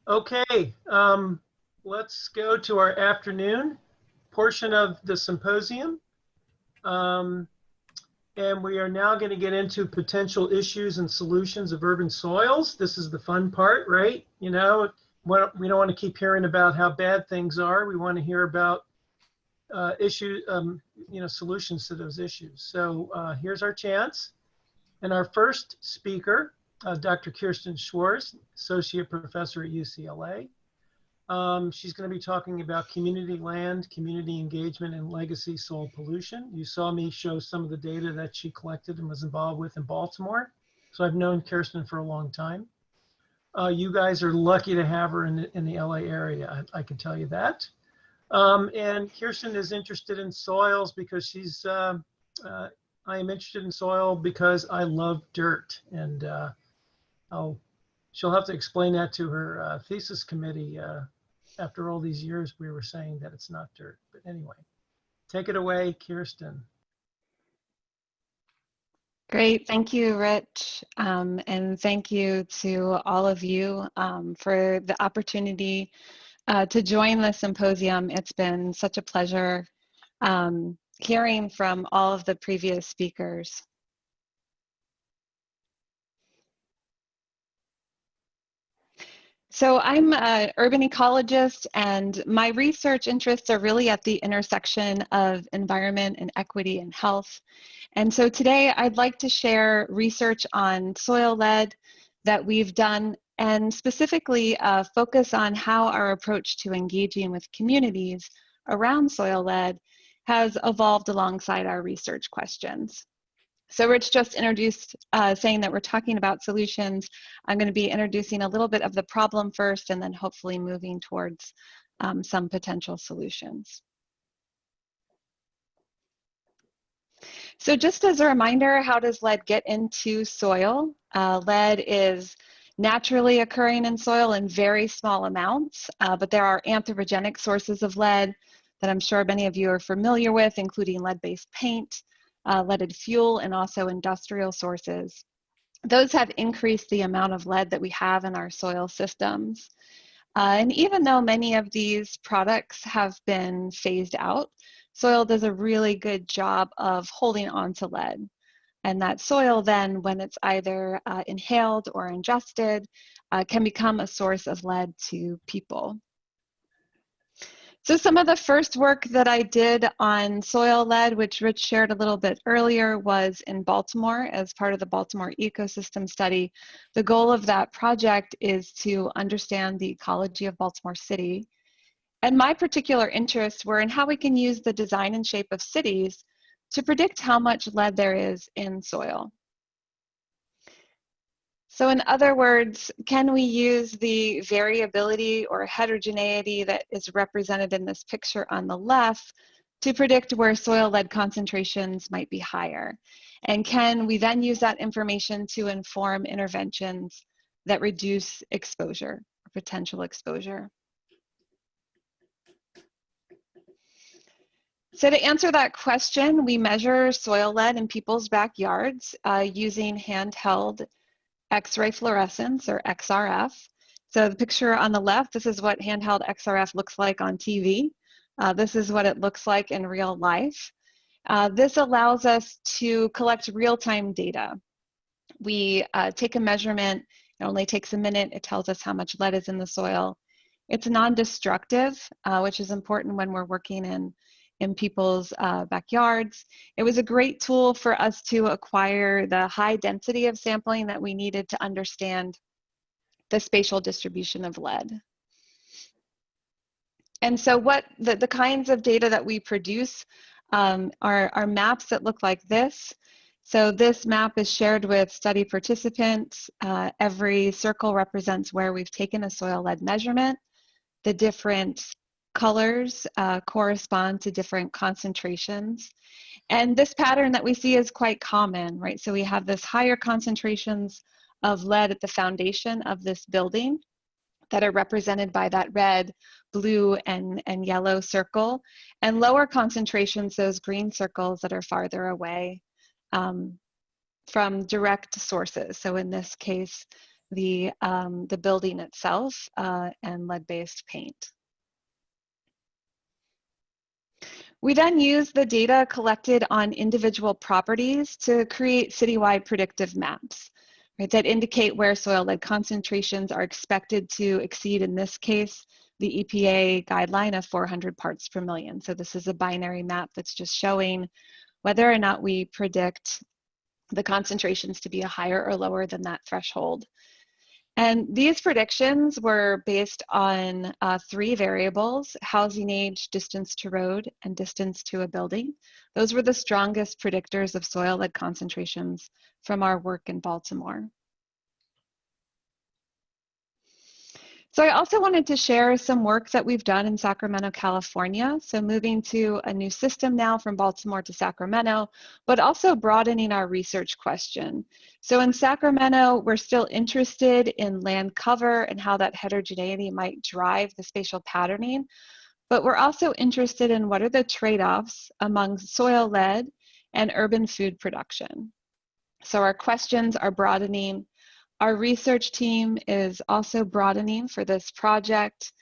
Okay, let's go to our afternoon portion of the symposium. And we are now going to get into potential issues and solutions of urban soils. This is the fun part, right? You know, we don't want to keep hearing about how bad things are. We want to hear about issues, solutions to those issues. So here's our chance. And our first speaker, Dr. Kirsten Schwarz, Associate Professor at UCLA. She's going to be talking about community land, community engagement, and legacy soil pollution. You saw me show some of the data that she collected and was involved with in Baltimore. So I've known Kirsten for a long time. You guys are lucky to have her in the LA area, I can tell you that. And Kirsten is interested in soils because I am interested in soil because I love dirt. And she'll have to explain that to her thesis committee. After all these years, we were saying that it's not dirt. But anyway, take it away, Kirsten. Great, thank you, Rich. And thank you to all of you for the opportunity to join the symposium. It's been such a pleasure hearing from all of the previous speakers. So I'm an urban ecologist, and my research interests are really at the intersection of environment and equity and health. And so today I'd like to share research on soil lead that we've done, and specifically focus on how our approach to engaging with communities around soil lead has evolved alongside our research questions. So Rich just introduced saying that we're talking about solutions. I'm going to be introducing a little bit of the problem first, and then hopefully moving towards some potential solutions. So just as a reminder, how does lead get into soil? Lead is naturally occurring in soil in very small amounts, but there are anthropogenic sources of lead that I'm sure many of you are familiar with, including lead-based paint, leaded fuel, and also industrial sources. Those have increased the amount of lead that we have in our soil systems. And even though many of these products have been phased out, soil does a really good job of holding on to lead. And that soil then, when it's either inhaled or ingested, can become a source of lead to people. So some of the first work that I did on soil lead, which Rich shared a little bit earlier, was in Baltimore as part of the Baltimore ecosystem study. The goal of that project is to understand the ecology of Baltimore City. And my particular interests were in how we can use the design and shape of cities to predict how much lead there is in soil. So in other words, can we use the variability or heterogeneity that is represented in this picture on the left to predict where soil lead concentrations might be higher? And can we then use that information to inform interventions that reduce exposure or potential exposure? So to answer that question, we measure soil lead in people's backyards using handheld X-ray fluorescence, or XRF. So the picture on the left, this is what handheld XRF looks like on TV. This is what it looks like in real life. This allows us to collect real-time data. We take a measurement, it only takes a minute, it tells us how much lead is in the soil. It's non-destructive, which is important when we're working in people's backyards. It was a great tool for us to acquire the high density of sampling that we needed to understand the spatial distribution of lead. And so what the kinds of data that we produce are maps that look like this. So this map is shared with study participants. Every circle represents where we've taken a soil lead measurement. The different colors correspond to different concentrations. And this pattern that we see is quite common, right? So we have this higher concentrations of lead at the foundation of this building that are represented by that red, blue, and yellow circle, and lower concentrations, those green circles that are farther away from direct sources. So in this case, the building itself and lead-based paint. We then use the data collected on individual properties to create citywide predictive maps, right, that indicate where soil lead concentrations are expected to exceed, in this case, the EPA guideline of 400 parts per million. So this is a binary map that's just showing whether or not we predict the concentrations to be higher or lower than that threshold. And these predictions were based on 3 variables: housing age, distance to road, and distance to a building. Those were the strongest predictors of soil lead concentrations from our work in Baltimore. So I also wanted to share some work that we've done in Sacramento, California. So moving to a new system now from Baltimore to Sacramento, but also broadening our research question. So in Sacramento, we're still interested in land cover and how that heterogeneity might drive the spatial patterning, but we're also interested in what are the trade-offs among soil lead and urban food production. So our questions are broadening. Our research team is also broadening for this project.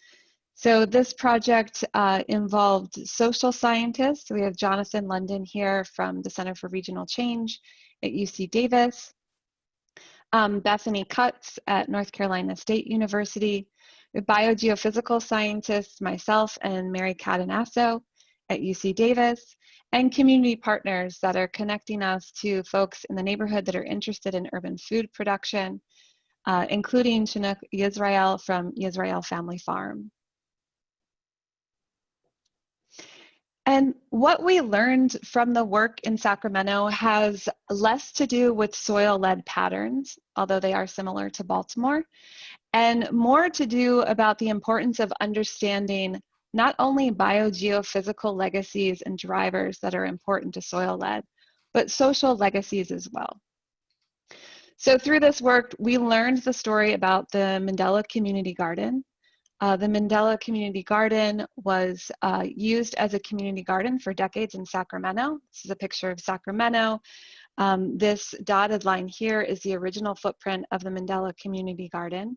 So this project involved social scientists. We have Jonathan London here from the Center for Regional Change at UC Davis, Bethany Cutts at North Carolina State University, biogeophysical scientists, myself and Mary Cadanasso at UC Davis, and community partners that are connecting us to folks in the neighborhood that are interested in urban food production, including Chinook Yisrael from Yisrael Family Farm. And what we learned from the work in Sacramento has less to do with soil lead patterns, although they are similar to Baltimore, and more to do about the importance of understanding not only biogeophysical legacies and drivers that are important to soil lead, but social legacies as well. So through this work, we learned the story about the Mandela Community Garden. The Mandela Community Garden was used as a community garden for decades in Sacramento. This is a picture of Sacramento. This dotted line here is the original footprint of the Mandela Community Garden.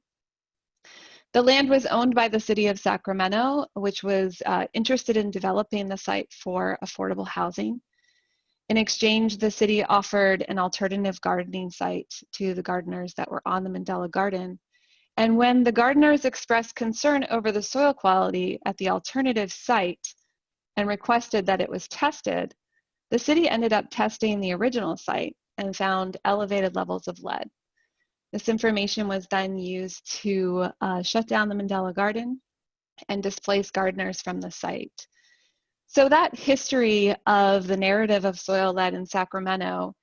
The land was owned by the city of Sacramento, which was interested in developing the site for affordable housing. In exchange, the city offered an alternative gardening site to the gardeners that were on the Mandela Garden. And when the gardeners expressed concern over the soil quality at the alternative site and requested that it was tested, the city ended up testing the original site and found elevated levels of lead. This information was then used to shut down the Mandela Garden and displace gardeners from the site. So that history of the narrative of soil lead in Sacramento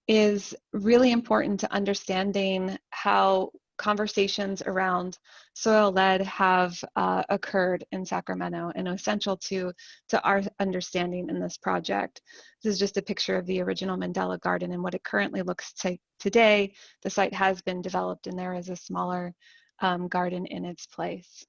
is really important to understanding how conversations around soil lead have occurred in Sacramento and essential to our understanding in this project. This is just a picture of the original Mandela Garden and what it currently looks like today. The site has been developed and there is a smaller garden in its place.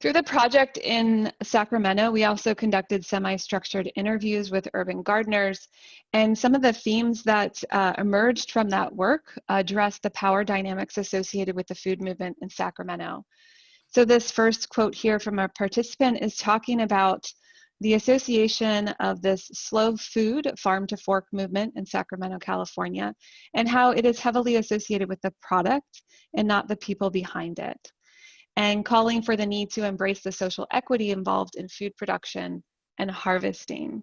Through the project in Sacramento, we also conducted semi-structured interviews with urban gardeners, and some of the themes that emerged from that work addressed the power dynamics associated with the food movement in Sacramento. So this first quote here from a participant is talking about the association of this slow food farm to fork movement in Sacramento, California, and how it is heavily associated with the product and not the people behind it, and calling for the need to embrace the social equity involved in food production and harvesting.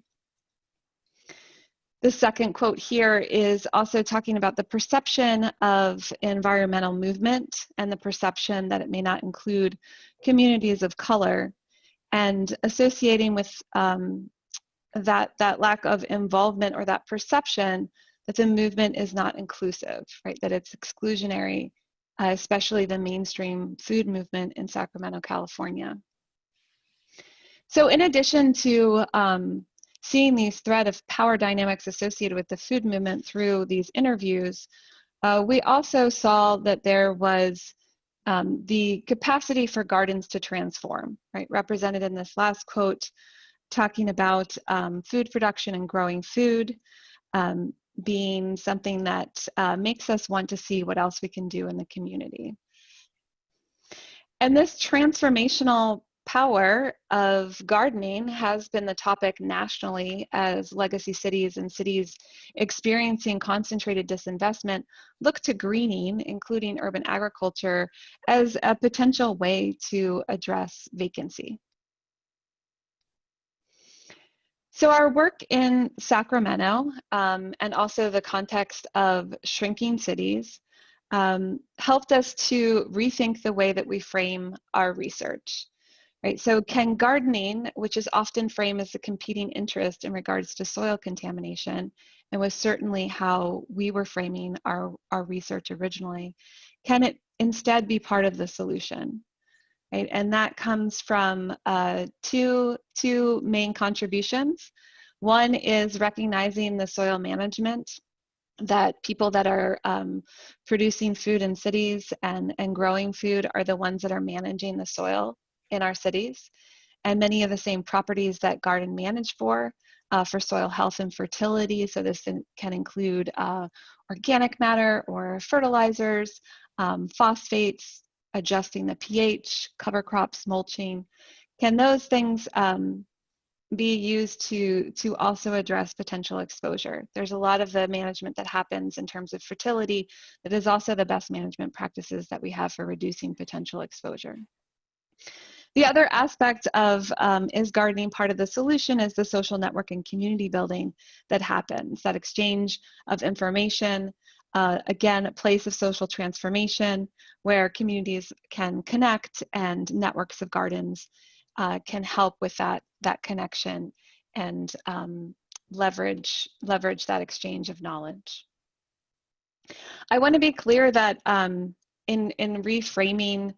The second quote here is also talking about the perception of environmental movement and the perception that it may not include communities of color, and associating with that lack of involvement or that perception that the movement is not inclusive, right? That it's exclusionary, especially the mainstream food movement in Sacramento, California. So in addition to seeing these thread of power dynamics associated with the food movement through these interviews, we also saw that there was the capacity for gardens to transform, right? Represented in this last quote, talking about food production and growing food. being something that makes us want to see what else we can do in the community. And this transformational power of gardening has been the topic nationally as legacy cities and cities experiencing concentrated disinvestment look to greening, including urban agriculture, as a potential way to address vacancy. So our work in Sacramento and also the context of shrinking cities helped us to rethink the way that we frame our research. Right, so can gardening, which is often framed as a competing interest in regards to soil contamination, and was certainly how we were framing our research originally, can it instead be part of the solution? Right, and that comes from two main contributions. One is recognizing the soil management that people that are producing food in cities and growing food are the ones that are managing the soil in our cities, and many of the same properties that garden manage for soil health and fertility. So this can include organic matter or fertilizers, phosphates, adjusting the pH, cover crops, mulching. Can those things be used to also address potential exposure? There's a lot of the management that happens in terms of fertility that is also the best management practices that we have for reducing potential exposure. The other aspect of is gardening part of the solution is the social network and community building that happens, that exchange of information, again, a place of social transformation where communities can connect and networks of gardens can help with that connection and leverage that exchange of knowledge. I want to be clear that in reframing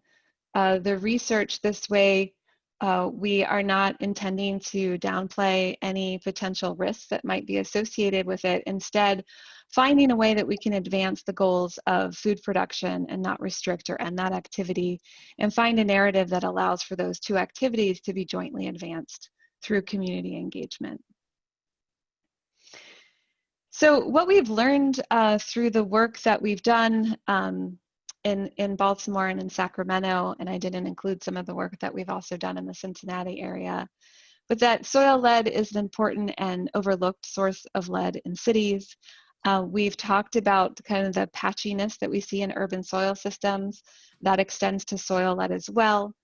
the research this way, we are not intending to downplay any potential risks that might be associated with it. Instead, finding a way that we can advance the goals of food production and not restrict or end that activity, and find a narrative that allows for those two activities to be jointly advanced through community engagement. So what we've learned through the work that we've done in Baltimore and in Sacramento, and I didn't include some of the work that we've also done in the Cincinnati area, but that soil lead is an important and overlooked source of lead in cities. We've talked about kind of the patchiness that we see in urban soil systems that extends to soil lead as well.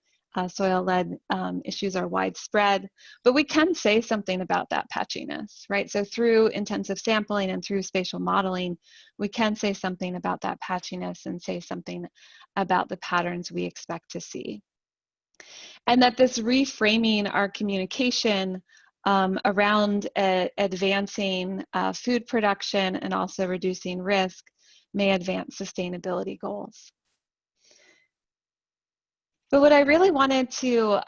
Soil lead issues are widespread, but we can say something about that patchiness, right? So through intensive sampling and through spatial modeling, we can say something about that patchiness and say something about the patterns we expect to see. And that this reframing our communication around advancing food production and also reducing risk may advance sustainability goals. But what I really wanted to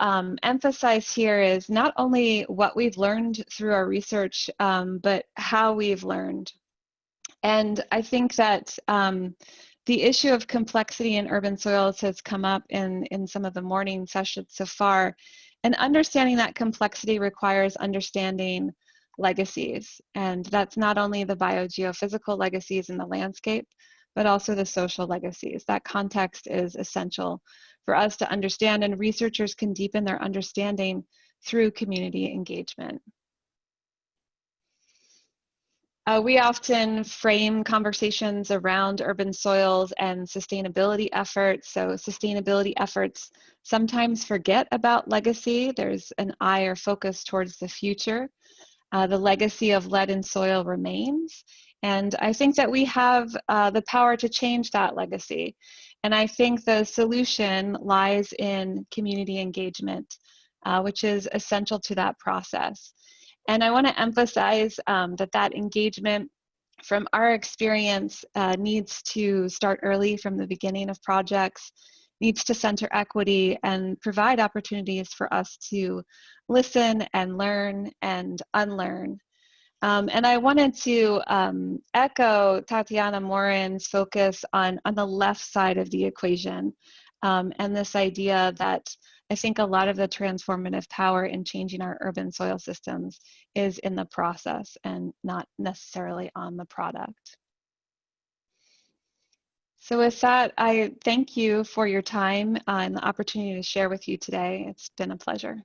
emphasize here is not only what we've learned through our research, but how we've learned. And I think that the issue of complexity in urban soils has come up in some of the morning sessions so far. And understanding that complexity requires understanding legacies. And that's not only the biogeophysical legacies in the landscape, but also the social legacies. That context is essential for us to understand, and researchers can deepen their understanding through community engagement. We often frame conversations around urban soils and sustainability efforts. So sustainability efforts sometimes forget about legacy. There's an eye or focus towards the future. The legacy of lead in soil remains. And I think that we have the power to change that legacy. And I think the solution lies in community engagement, which is essential to that process. And I want to emphasize that engagement from our experience needs to start early from the beginning of projects, needs to center equity and provide opportunities for us to listen and learn and unlearn. And I wanted to echo Tatiana Morin's focus on the left side of the equation, and this idea that I think a lot of the transformative power in changing our urban soil systems is in the process and not necessarily on the product. So with that, I thank you for your time and the opportunity to share with you today. It's been a pleasure.